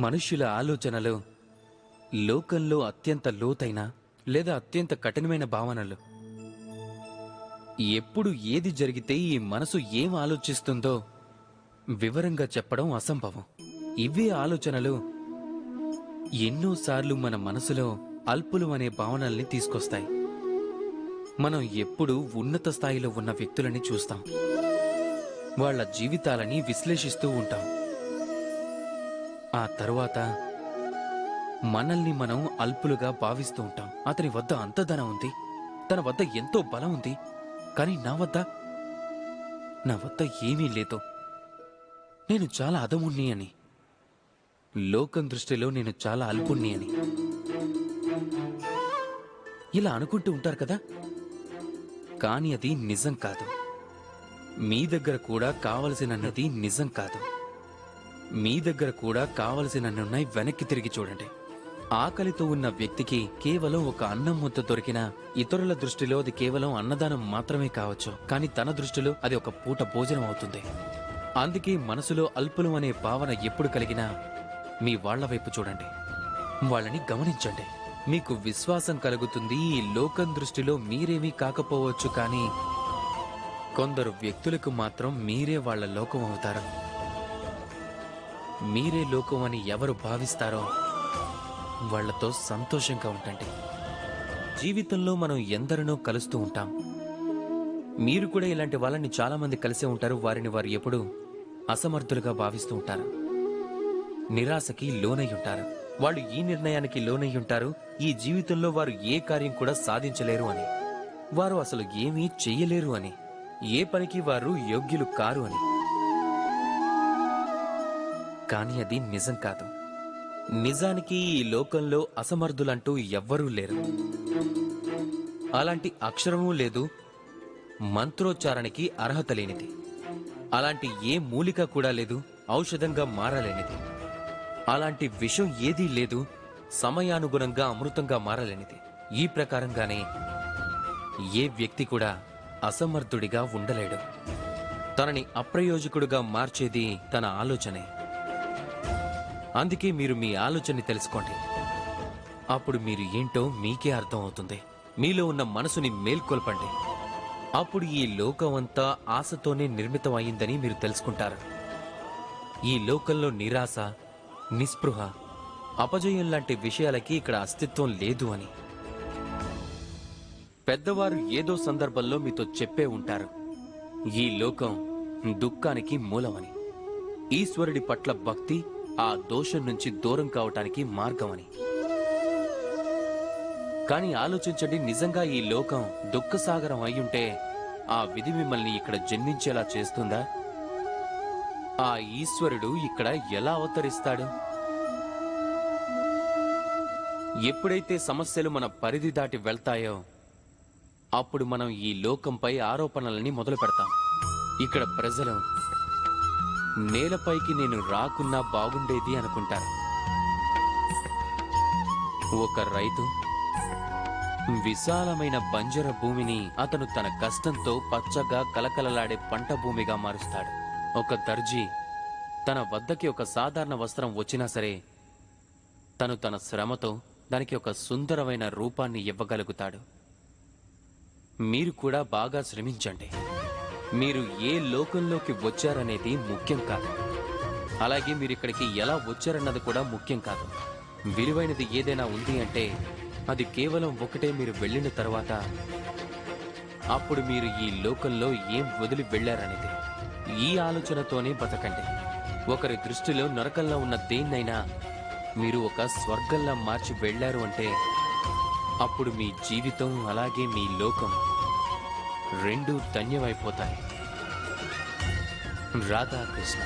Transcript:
మనుష్యుల ఆలోచనలు లోకంలో అత్యంత లోతైన లేదా అత్యంత కఠినమైన భావనలు. ఎప్పుడు ఏది జరిగితే ఈ మనసు ఏం ఆలోచిస్తుందో వివరంగా చెప్పడం అసంభవం. ఇవే ఆలోచనలు ఎన్నోసార్లు మన మనసులో అల్పులు అనే భావనల్ని తీసుకొస్తాయి. మనం ఎప్పుడూ ఉన్నత స్థాయిలో ఉన్న వ్యక్తులని చూస్తాం, వాళ్ళ జీవితాలని విశ్లేషిస్తూ ఉంటాం. ఆ తరువాత మనల్ని మనం అల్పులుగా భావిస్తూ ఉంటాం. అతని వద్ద అంత ధనం ఉంది, తన వద్ద ఎంతో బలం ఉంది, కానీ నా వద్ద ఏమీ లేదు, నేను చాలా అధముణ్ణి అని, లోకం దృష్టిలో నేను చాలా అల్పుణ్ణి అని ఇలా అనుకుంటూ ఉంటారు కదా. కానీ అది నిజం కాదు. మీ దగ్గర కూడా కావలసినది నిజం కాదు. మీ దగ్గర కూడా కావలసినన్నున్నాయి. వెనక్కి తిరిగి చూడండి. ఆకలితో ఉన్న వ్యక్తికి కేవలం ఒక అన్నం ముద్ద దొరికినా ఇతరుల దృష్టిలో అది కేవలం అన్నదానం మాత్రమే కావచ్చు, కానీ తన దృష్టిలో అది ఒక పూట భోజనం అవుతుంది. అందుకే మనసులో అల్పులం అనే భావన ఎప్పుడు కలిగినా మీ వాళ్ల వైపు చూడండి, వాళ్ళని గమనించండి. మీకు విశ్వాసం కలుగుతుంది. ఈ లోకం దృష్టిలో మీరేమీ కాకపోవచ్చు, కానీ కొందరు వ్యక్తులకు మాత్రం మీరే వాళ్ల లోకం అవుతారు. మీరే లోకం అని ఎవరు భావిస్తారో వాళ్లతో సంతోషంగా ఉండండి. జీవితంలో మనం ఎందరినో కలుస్తూ ఉంటాం. మీరు కూడా ఇలాంటి వాళ్ళని చాలా మంది కలిసే ఉంటారు. వారిని వారు ఎప్పుడూ అసమర్థులుగా భావిస్తూ ఉంటారు, నిరాశకి లోనై ఉంటారు. వాళ్ళు ఈ నిర్ణయానికి లోనై ఉంటారు, ఈ జీవితంలో వారు ఏ కార్యం కూడా సాధించలేరు అని, వారు అసలు ఏమీ చెయ్యలేరు అని, ఏ పనికి వారు యోగ్యులు కారు అని. కానీ అది నిజం కాదు. నిజానికి ఈ లోకంలో అసమర్థులంటూ ఎవ్వరూ లేరు. అలాంటి అక్షరమూ లేదు, మంత్రోచ్చారణకి అర్హత లేనిది. అలాంటి ఏ మూలిక కూడా లేదు, ఔషధంగా మారలేనిది. అలాంటి విషం ఏదీ లేదు, సమయానుగుణంగా అమృతంగా మారలేనిది. ఈ ప్రకారంగానే ఏ వ్యక్తి కూడా అసమర్థుడిగా ఉండలేడు. తనని అప్రయోజకుడుగా మార్చేది తన ఆలోచనే. అందుకే మీరు మీ ఆలోచనని తెలుసుకోండి. అప్పుడు మీరు ఏంటో మీకే అర్థం అవుతుంది. మీలో ఉన్న మనసుని మేల్కొల్పండి. అప్పుడు ఈ లోకమంతా ఆశతోనే నిర్మితం అయిందని మీరు తెలుసుకుంటారు. ఈ లోకంలో నిరాశ, నిస్పృహ, అపజయం లాంటి విషయాలకి ఇక్కడ అస్తిత్వం లేదు అని పెద్దవారు ఏదో సందర్భంలో మీతో చెప్పే ఉంటారు. ఈ లోకం దుఃఖానికి మూలమని, ఈశ్వరుడి పట్ల భక్తి ఆ దోషం నుంచి దూరం కావటానికి మార్గమని. కానీ ఆలోచించండి, నిజంగా ఈ లోకం దుఃఖసాగరం అయ్యుంటే ఆ విధి మిమ్మల్ని ఇక్కడ జన్మించేలా చేస్తుందా? ఆ ఈశ్వరుడు ఇక్కడ ఎలా అవతరిస్తాడు? ఎప్పుడైతే సమస్యలు మన పరిధి దాటి వెళ్తాయో అప్పుడు మనం ఈ లోకంపై ఆరోపణలని మొదలు పెడతాం. ఇక్కడ ప్రజలు నేలపైకి నేను రాకున్నా బాగుండేది అనుకుంటారు. ఒక రైతు విశాలమైన బంజర భూమిని అతను తన కష్టంతో పచ్చగా కలకలలాడే పంట భూమిగా మారుస్తాడు. ఒక దర్జీ తన వద్దకి ఒక సాధారణ వస్త్రం వచ్చినా సరే తను తన శ్రమతో దానికి ఒక సుందరమైన రూపాన్ని ఇవ్వగలుగుతాడు. మీరు కూడా బాగా శ్రమించండి. మీరు ఏ లోకంలోకి వచ్చారనేది ముఖ్యం కాదు. అలాగే మీరు ఇక్కడికి ఎలా వచ్చారన్నది కూడా ముఖ్యం కాదు. విలువైనది ఏదైనా ఉంది అంటే అది కేవలం ఒకటే, మీరు వెళ్ళిన తర్వాత అప్పుడు మీరు ఈ లోకంలో ఏం వదిలి వెళ్లారనేది. ఈ ఆలోచనతోనే బతకండి. ఒకరి దృష్టిలో నరకంలో ఉన్న దేన్నైనా మీరు ఒక స్వర్గంలా మార్చి వెళ్లారు అంటే అప్పుడు మీ జీవితం అలాగే మీ లోకం రెండూ ధన్యమైపోతాయి. రాధాకృష్ణ.